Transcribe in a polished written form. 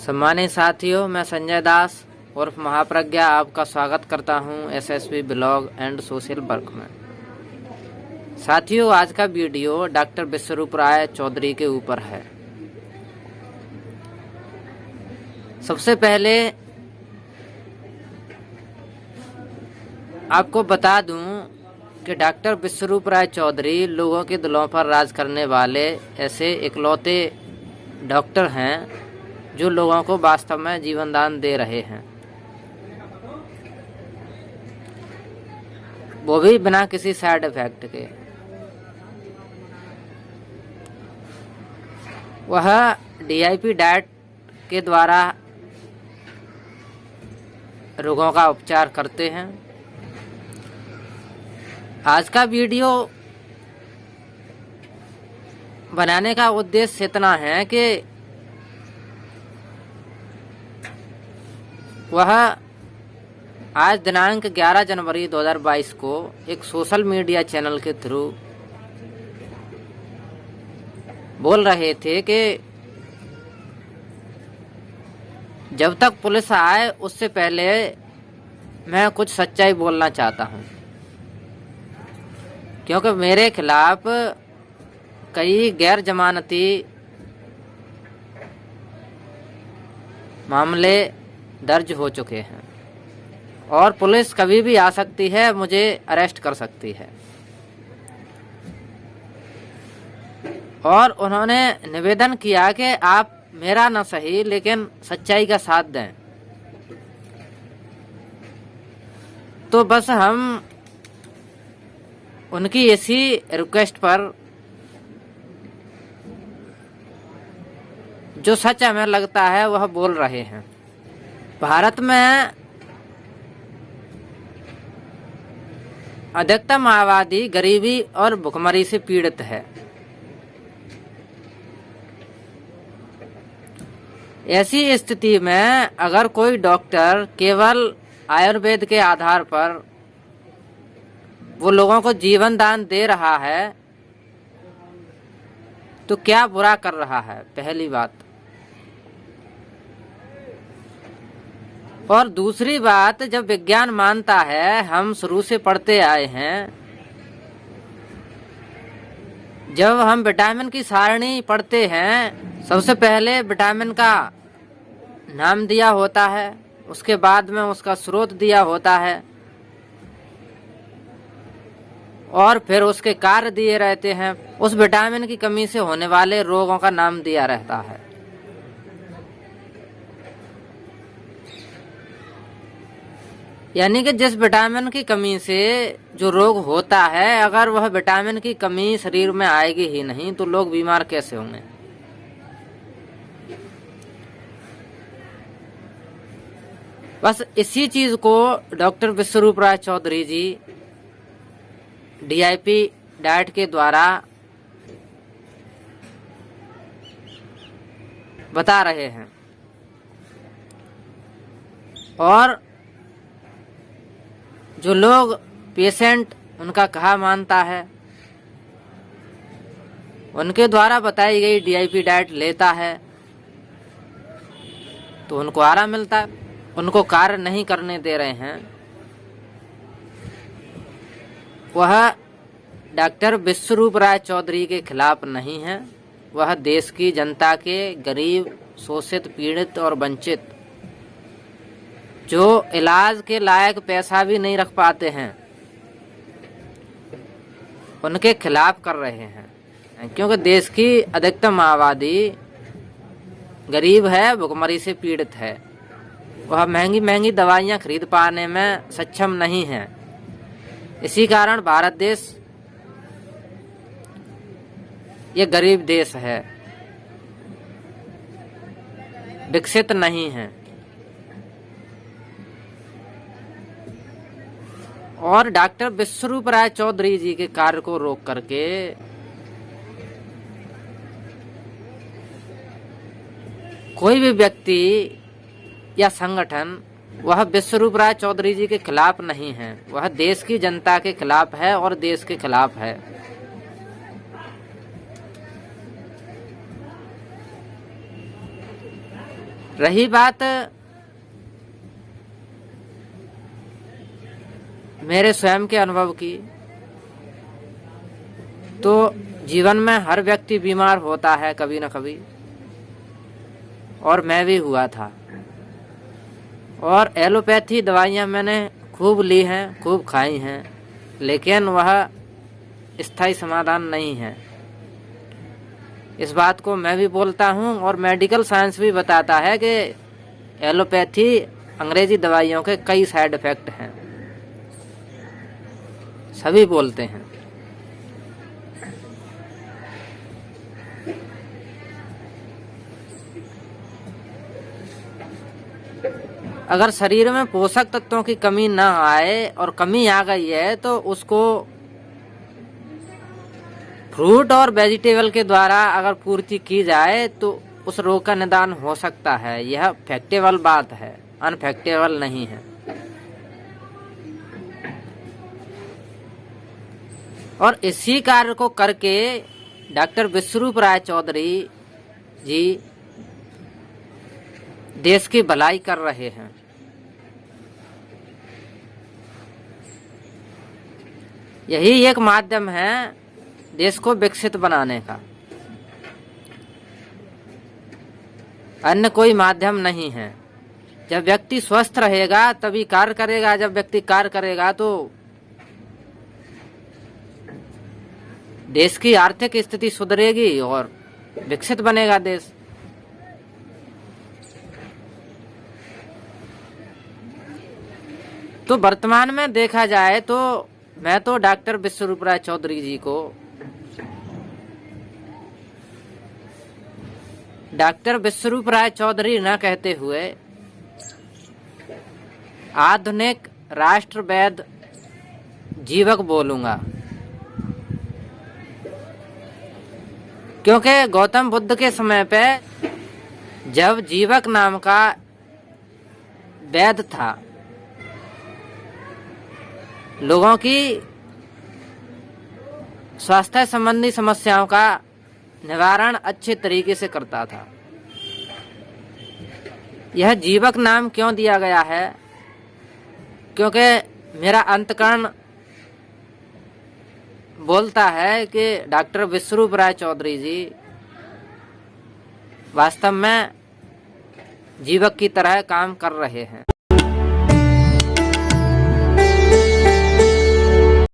सम्मानित साथियों, मैं संजय दास उर्फ महाप्रज्ञा आपका स्वागत करता हूं SSB blog and social work में। साथियों, आज का वीडियो डॉक्टर विश्वरूप राय चौधरी के ऊपर है। सबसे पहले आपको बता दूं कि डॉक्टर विश्वरूप राय चौधरी लोगों के दिलों पर राज करने वाले ऐसे इकलौते डॉक्टर हैं जो लोगों को वास्तव में जीवन दान दे रहे हैं, वो भी बिना किसी साइड इफेक्ट के। वह डीआईपी डाइट के द्वारा रोगों का उपचार करते हैं। आज का वीडियो बनाने का उद्देश्य इतना है कि वह आज दिनांक 11 जनवरी 2022 को एक सोशल मीडिया चैनल के थ्रू बोल रहे थे कि जब तक पुलिस आए उससे पहले मैं कुछ सच्चाई बोलना चाहता हूं, क्योंकि मेरे खिलाफ कई गैर जमानती मामले दर्ज हो चुके हैं और पुलिस कभी भी आ सकती है, मुझे अरेस्ट कर सकती है। और उन्होंने निवेदन किया कि आप मेरा न सही लेकिन सच्चाई का साथ दें। तो बस हम उनकी इसी रिक्वेस्ट पर जो सच हमें लगता है वह बोल रहे हैं। भारत में अधिकतम आबादी गरीबी और भुखमरी से पीड़ित है। ऐसी स्थिति में अगर कोई डॉक्टर केवल आयुर्वेद के आधार पर वो लोगों को जीवन दान दे रहा है तो क्या बुरा कर रहा है, पहली बात। और दूसरी बात, जब विज्ञान मानता है, हम शुरू से पढ़ते आए हैं, जब हम विटामिन की सारणी पढ़ते हैं, सबसे पहले विटामिन का नाम दिया होता है, उसके बाद में उसका स्रोत दिया होता है और फिर उसके कार्य दिए रहते हैं। उस विटामिन की कमी से होने वाले रोगों का नाम दिया रहता है। यानी कि जिस विटामिन की कमी से जो रोग होता है, अगर वह विटामिन की कमी शरीर में आएगी ही नहीं तो लोग बीमार कैसे होंगे। बस इसी चीज को डॉक्टर विश्वरूप राय चौधरी जी डीआईपी डाइट के द्वारा बता रहे हैं। और जो लोग पेशेंट उनका कहा मानता है, उनके द्वारा बताई गई डीआईपी डाइट लेता है तो उनको आराम मिलता है, उनको कार्य नहीं करने दे रहे हैं। वह डॉक्टर विश्वरूप राय चौधरी के खिलाफ नहीं है, वह देश की जनता के गरीब, शोषित, पीड़ित और वंचित जो इलाज के लायक पैसा भी नहीं रख पाते हैं उनके खिलाफ कर रहे हैं। क्योंकि देश की अधिकतम आबादी गरीब है, भुखमरी से पीड़ित है, वह महंगी महंगी दवाइयां खरीद पाने में सक्षम नहीं है। इसी कारण भारत देश ये गरीब देश है, विकसित नहीं है। और डॉक्टर विश्वरूप राय चौधरी जी के कार्य को रोक करके कोई भी व्यक्ति या संगठन वह विश्वरूप राय चौधरी जी के खिलाफ नहीं है, वह देश की जनता के खिलाफ है और देश के खिलाफ है। रही बात मेरे स्वयं के अनुभव की, तो जीवन में हर व्यक्ति बीमार होता है कभी न कभी, और मैं भी हुआ था। और एलोपैथी दवाइयाँ मैंने खूब ली हैं, खूब खाई हैं, लेकिन वह स्थायी समाधान नहीं है। इस बात को मैं भी बोलता हूँ और मेडिकल साइंस भी बताता है कि एलोपैथी अंग्रेजी दवाइयों के कई साइड इफेक्ट हैं, सभी बोलते हैं। अगर शरीर में पोषक तत्वों की कमी ना आए और कमी आ गई है तो उसको फ्रूट और वेजिटेबल के द्वारा अगर पूर्ति की जाए तो उस रोग का निदान हो सकता है। यह फैक्टेबल बात है, अनफैक्टेबल नहीं है। और इसी कार्य को करके डॉक्टर विश्वरूप राय चौधरी जी देश की भलाई कर रहे हैं। यही एक माध्यम है देश को विकसित बनाने का, अन्य कोई माध्यम नहीं है। जब व्यक्ति स्वस्थ रहेगा तभी कार्य करेगा, जब व्यक्ति कार्य करेगा तो देश की आर्थिक स्थिति सुधरेगी और विकसित बनेगा देश। तो वर्तमान में देखा जाए तो मैं तो डॉक्टर विश्वरूप राय चौधरी जी को डॉक्टर विश्वरूप राय चौधरी न कहते हुए आधुनिक राष्ट्रवैद जीवक बोलूंगा, क्योंकि गौतम बुद्ध के समय पे जब जीवक नाम का वैद था, लोगों की स्वास्थ्य संबंधी समस्याओं का निवारण अच्छे तरीके से करता था। यह जीवक नाम क्यों दिया गया है? क्योंकि मेरा अंतकरण बोलता है कि डॉक्टर विश्वरूप राय चौधरी जी वास्तव में जीवक की तरह काम कर रहे हैं।